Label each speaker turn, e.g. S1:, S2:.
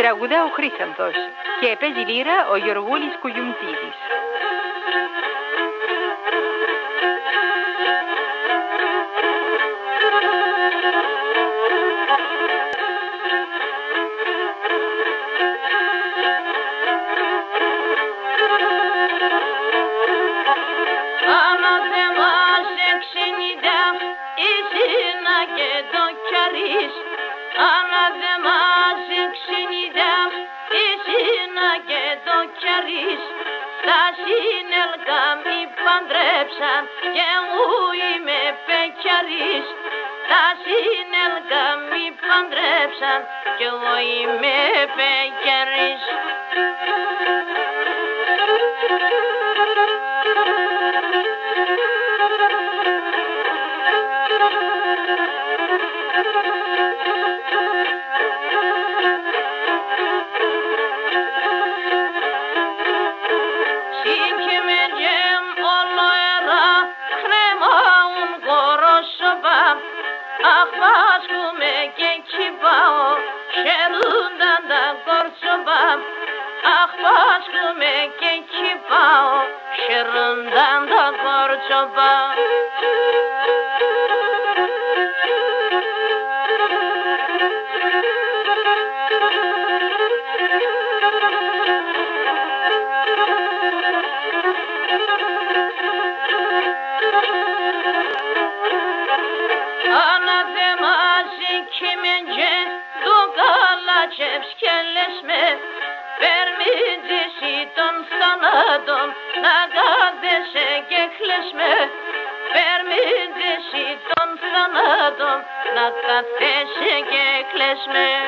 S1: Τραγουδά ο Χρύσανθος και παίζει λύρα ο Γεωργούλης Κουγιουμτίδης.
S2: Τα συνέλγα μη παντρέψαν και εγώ είμαι πεκιαρής. Τα συνέλγα μη παντρέψαν και εγώ είμαι πεκιαρής. Şırından da korçoba Ana demasi kimince Dugala çevskelleşme Vermidisi ton sanadım Nagadese gekleşme Vermidisi ton sanadım Nagadese gekleşme